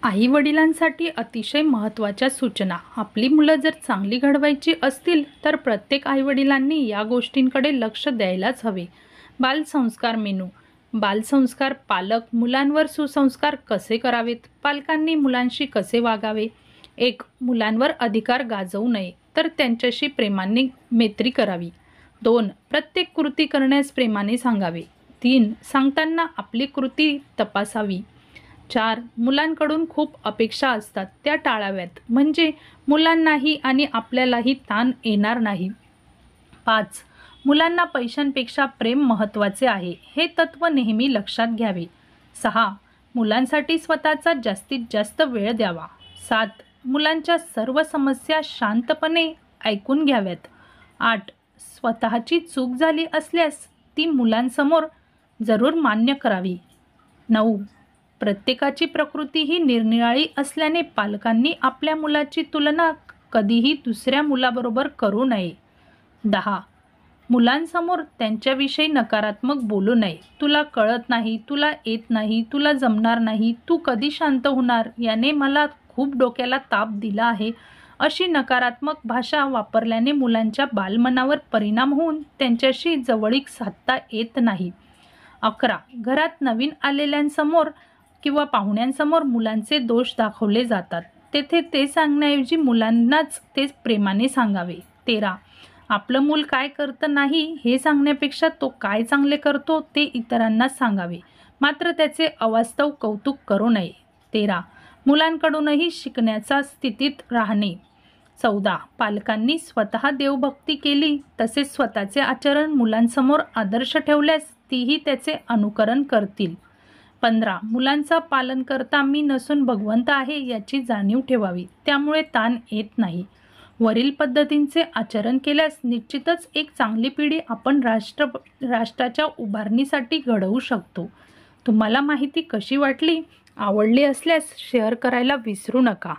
आई वडिलांसाठी अतिशय महत्त्वाच्या सूचना. आपली मुलं जर चांगली घडवायची असतील तर प्रत्येक आईवडिलांनी या गोष्टींकडे लक्ष द्यायलाच हवे. बालसंस्कार मेनू. बालसंस्कार. पालक मुलांवर सुसंस्कार कसे करावेत, पालकांनी मुलांशी कसे वागावे. 1. मुलांवर अधिकार गाजवू नये तर त्यांच्याशी प्रेमाने मैत्री करावी. 2. प्रत्येक कृती करण्यास प्रेमाने सांगावे. 3. सांगताना आपली कृती तपासावी. 4. मुलांकडून खूप अपेक्षा असतात त्या टाळाव्यात, म्हणजे मुलांनाही आणि आपल्यालाही ताण येणार नाही. 5. मुलांना पैशांपेक्षा प्रेम महत्त्वाचे आहे हे तत्त्व नेहमी लक्षात घ्यावे. 6. मुलांसाठी स्वतःचा जास्तीत जास्त वेळ द्यावा. 7. मुलांच्या सर्व समस्या शांतपणे ऐकून घ्याव्यात. 8. स्वतःची चूक झाली असल्यास ती मुलांसमोर जरूर मान्य करावी. 9. प्रत्येकाची प्रकृती ही निरनिराळी असल्याने पालकांनी आपल्या मुलाची तुलना कधीही दुसऱ्या मुलाबरोबर करू नये. 10. मुलांसमोर त्यांच्याविषयी नकारात्मक बोलू नये. तुला कळत नाही, तुला येत नाही, तुला जमणार नाही, तू कधी शांत होणार, याने मला खूप डोक्याला ताप दिला आहे, अशी नकारात्मक भाषा वापरल्याने मुलांच्या बालमनावर परिणाम होऊन त्यांच्याशी जवळीक साधता येत नाही. 11. घरात नवीन आलेल्यांसमोर किंवा पाहुण्यांसमोर मुलांचे दोष दाखवले जातात, तेथे ते सांगण्याऐवजी मुलांनाच ते प्रेमाने सांगावे. 13. आपलं मूल काय करतं नाही हे सांगण्यापेक्षा तो काय चांगले करतो ते इतरांना सांगावे, मात्र त्याचे अवास्तव कौतुक करू नये. 13. मुलांकडूनही शिकण्याच्या स्थितीत राहणे. 14. पालकांनी स्वतः देवभक्ती केली तसेच स्वतःचे आचरण मुलांसमोर आदर्श ठेवल्यास तीही त्याचे अनुकरण करतील. 15. मुलांचा पालन करता मी नसून भगवंत आहे याची जाणीव ठेवावी, त्यामुळे ताण येत नाही. वरील पद्धतींचे आचरण केल्यास निश्चितच एक चांगली पिढी आपण राष्ट्राच्या उभारणीसाठी घडवू शकतो. तुम्हाला माहिती कशी वाटली? आवडली असल्यास शेअर करायला विसरू नका.